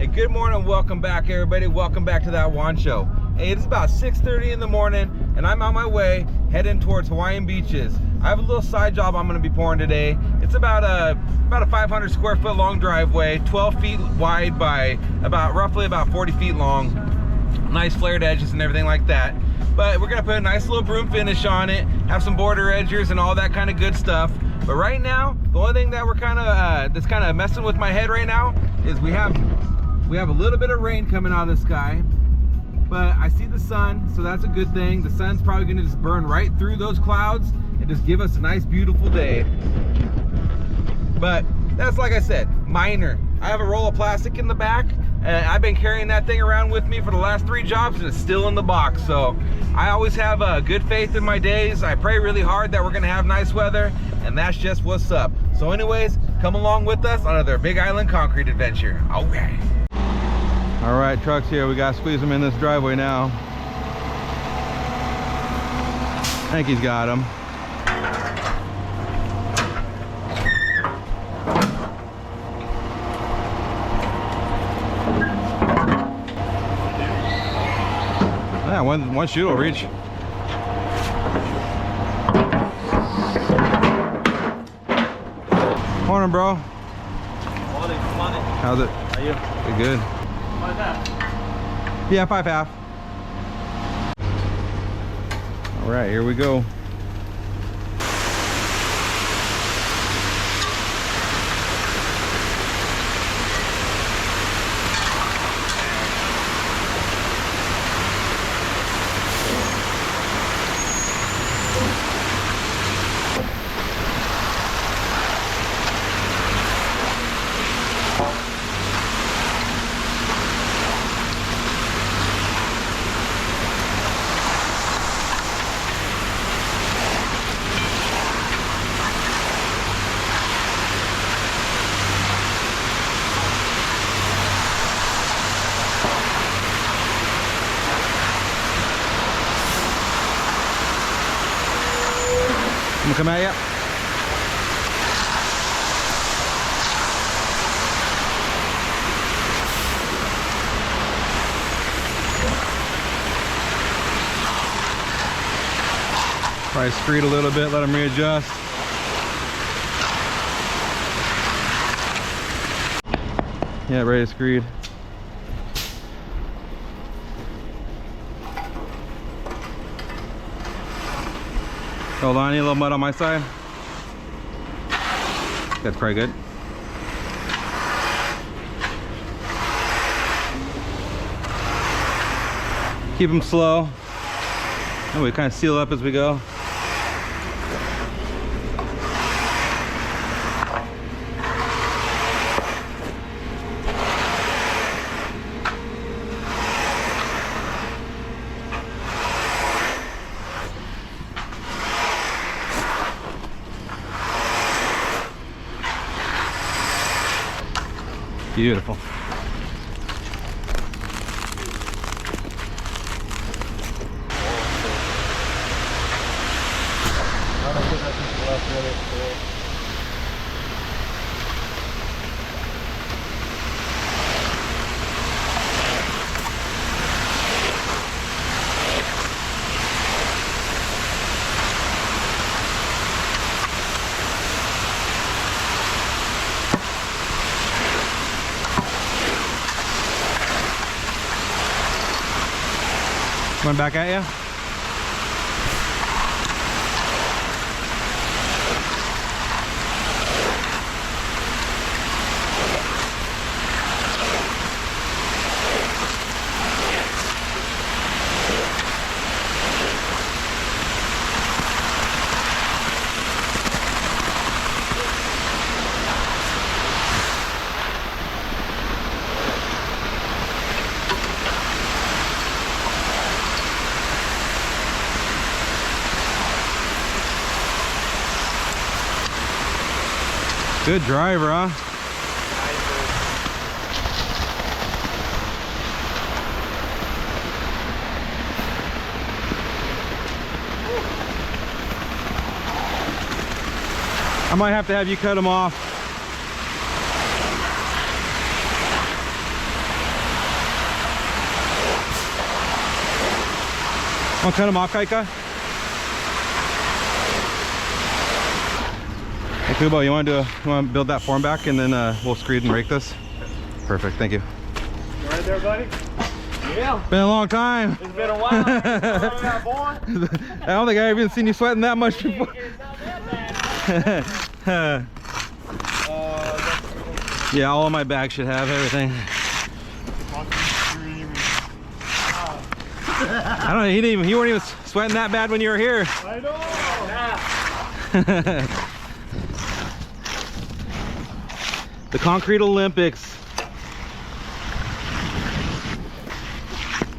Hey, good morning, welcome back everybody. Welcome back to That Juan Show. Hey, it's about 6:30 in the morning and I'm on my way heading towards Hawaiian Beaches. I have a little side job I'm gonna be pouring today. It's about a 500 square foot long driveway, 12 feet wide by roughly about 40 feet long. Nice flared edges and everything like that. But we're gonna put a nice little broom finish on it, have some border edgers and all that kind of good stuff. But right now, the only thing that we're that's kind of messing with my head right now is we have a little bit of rain coming out of the sky, but I see the sun, so that's a good thing. The sun's probably gonna just burn right through those clouds and just give us a nice, beautiful day. But that's, like I said, minor. I have a roll of plastic in the back, and I've been carrying that thing around with me for the last 3 jobs, and it's still in the box. So I always have good faith in my days. I pray really hard that we're gonna have nice weather, and that's just what's up. So anyways, come along with us on another Big Island Concrete adventure. Okay. All right, trucks here. We gotta squeeze them in this driveway now. I think he's got them. Yeah, one shoe will reach. Morning, bro. Morning. How's it? How are you? Good. 5.5. Yeah, 5.5. All right, here we go. I'm gonna come at you. Probably screed a little bit, let them readjust. Yeah, ready to screed. Hold on, I need a little mud on my side. That's probably good. Keep them slow. And we kind of seal up as we go. Beautiful. Coming back at you. Good driver, huh? I might have to have you cut them off. Want to cut them off, Kaika? Hey, Kubo, you want to build that form back and then we'll screed and rake this? Perfect, thank you. You right there, buddy? Yeah. Been a long time. It's been a while. I don't think I've even seen you sweating that much before. It's not that bad. Yeah, all of my bags should have everything. I don't know, you weren't even sweating that bad when you were here. I know. The Concrete Olympics.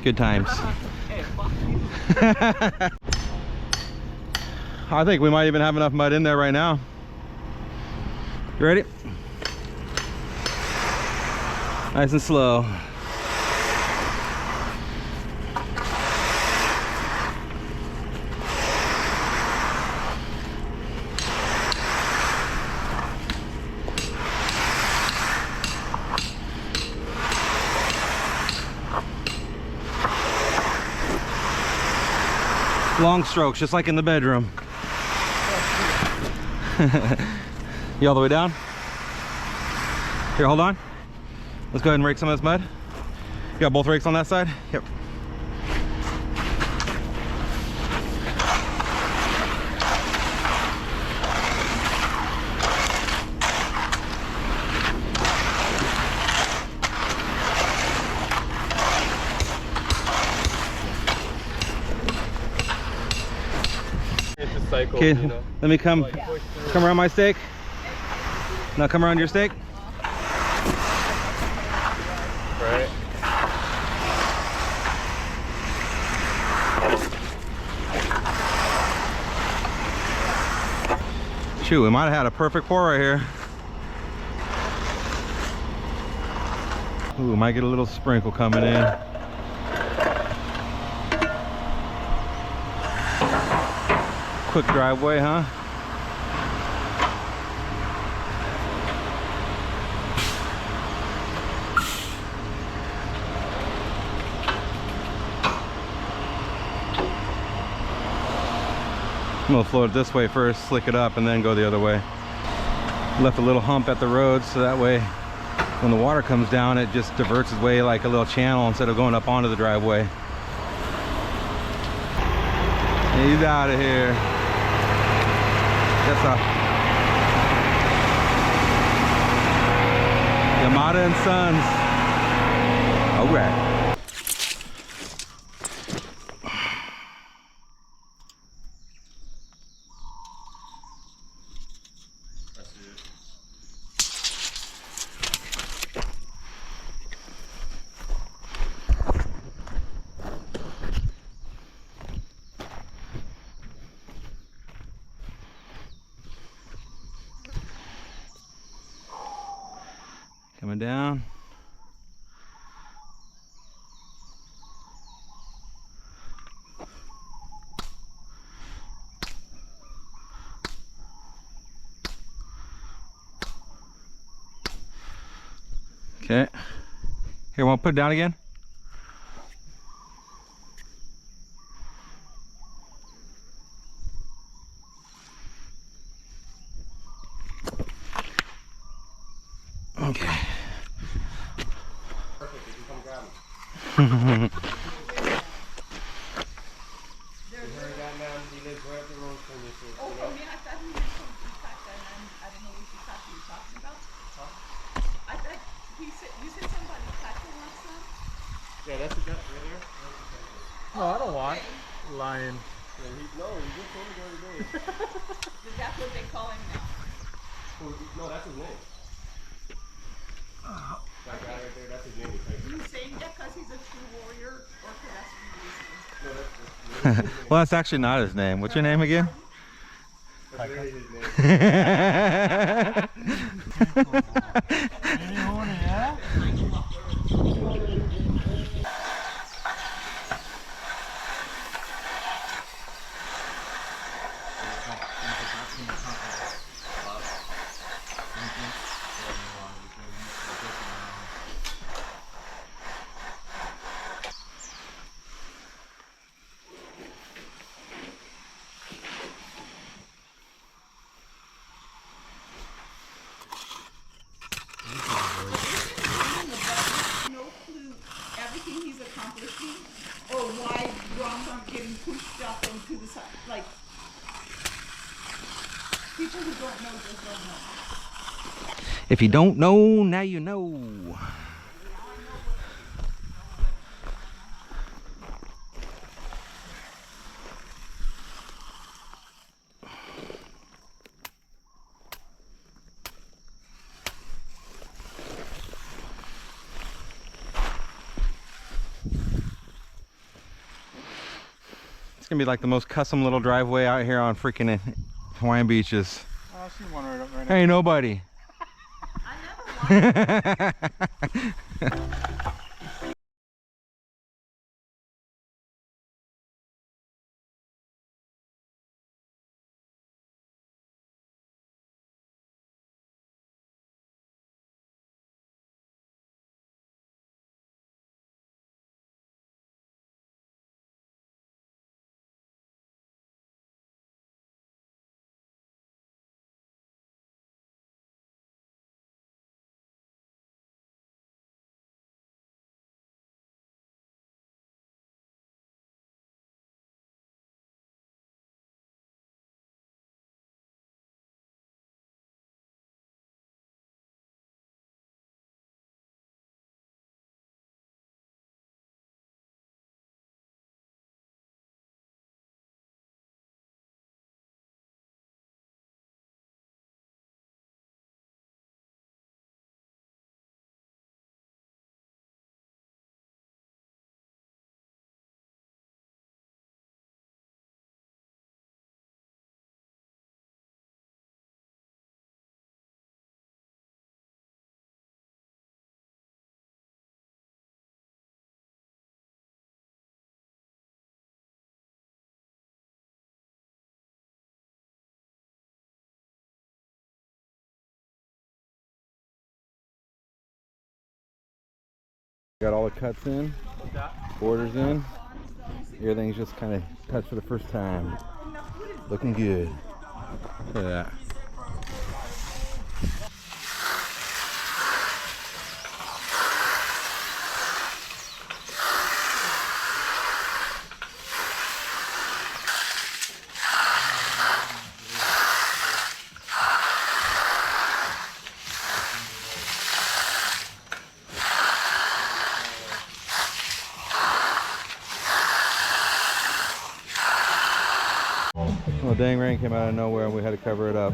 Good times. I think we might even have enough mud in there right now. You ready? Nice and slow. Long strokes, just like in the bedroom. You all the way down? Here, hold on. Let's go ahead and rake some of this mud. You got both rakes on that side? Yep. It's a cycle, Okay, you know? let me come around my stake. Now come around your stake. Right. Shoot, we might have had a perfect pour right here. Ooh, might get a little sprinkle coming in. Quick driveway, huh? I'm gonna float it this way first, slick it up, and then go the other way. Left a little hump at the road so that way when the water comes down it just diverts its way like a little channel instead of going up onto the driveway. He's out of here. That's a Yamada and Sons. All right. Coming down. Okay. Here, want to put it down again? Okay. Perfect, you can come grab them. He lives right up the road from you, so, Oh, you know. yeah, I thought he was from Impact, and I don't know which Impact you were talking about. I thought you said somebody Impact wants some? Yeah, that's the duck right there. No, I don't want lion. Yeah, he just told me the other day. That's what they call him now. No, that's his name. That guy right there, that's his name. You saying that because he's a true warrior, or because that's what he is? No, that's his name. Well, that's actually not his name. What's your name again? That's literally his name. aren't getting pushed up into the side. Like, people who don't know just don't know. If you don't know, now you know. It's gonna be like the most custom little driveway out here on freaking Hawaiian Beaches. Oh, I see one right Hey, nobody. I never wanted. Got all the cuts in, borders in. Everything's just kind of cut for the first time. Looking good. Look at that. Well, dang rain came out of nowhere and we had to cover it up.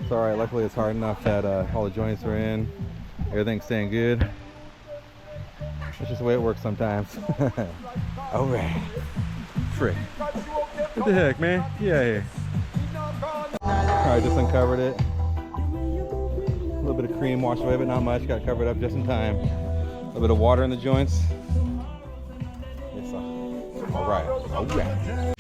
It's alright, luckily it's hard enough that all the joints are in. Everything's staying good. That's just the way it works sometimes. Alright. Frick. What the heck, man? Get out of here. Alright, just uncovered it. A little bit of cream washed away, but not much. Got covered up just in time. A little bit of water in the joints. Yes, alright. Alright.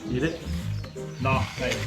Eat it? No, thanks.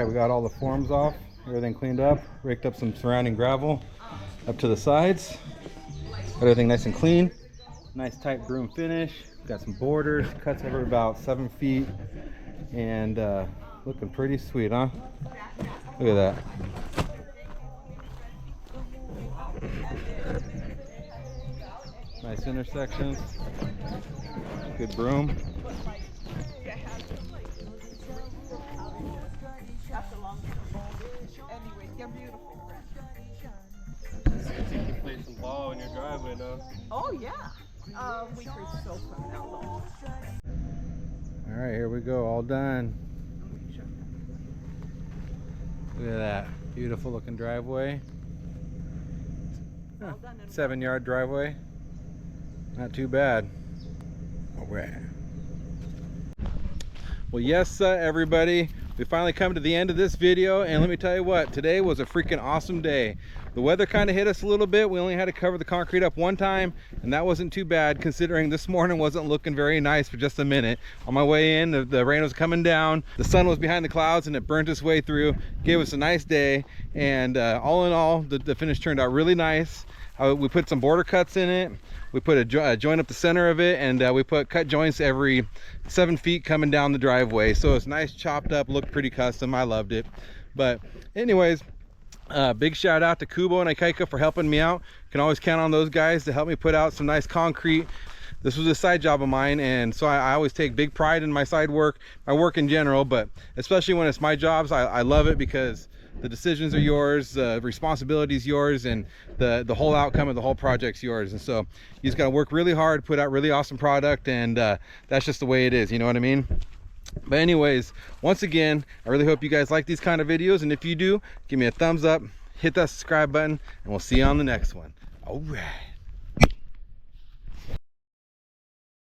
right, we got all the forms off, everything cleaned up, raked up some surrounding gravel up to the sides. Got everything nice and clean. Nice tight broom finish. Got some borders, cuts over about 7 feet, and looking pretty sweet, huh? Look at that. Nice intersections. Good broom. You can play some ball in your driveway now. Oh yeah. We could so from now on. All right, here we go, all done. Look at that, beautiful looking driveway. 7-yard driveway, not too bad. All right. Well, yes, everybody, we finally come to the end of this video, and let me tell you what, today was a freaking awesome day. The weather kind of hit us a little bit. We only had to cover the concrete up one time, and that wasn't too bad considering this morning wasn't looking very nice for just a minute. On my way in, the rain was coming down, the sun was behind the clouds, and it burnt its way through, gave us a nice day, and all in all, the finish turned out really nice. We put some border cuts in it. We put a joint up the center of it, and we put cut joints every 7 feet coming down the driveway. So it's nice, chopped up, looked pretty custom. I loved it. But anyways, big shout out to Kubo and Ikaika for helping me out. You can always count on those guys to help me put out some nice concrete. This was a side job of mine, and so I always take big pride in my side work, my work in general, but especially when it's my jobs, I love it because the decisions are yours, the responsibility is yours, and the whole outcome of the whole project's yours. And so you just got to work really hard, put out really awesome product, and that's just the way it is, you know what I mean? But anyways, once again, I really hope you guys like these kind of videos, and if you do, give me a thumbs up, hit that subscribe button, and we'll see you on the next one. All right.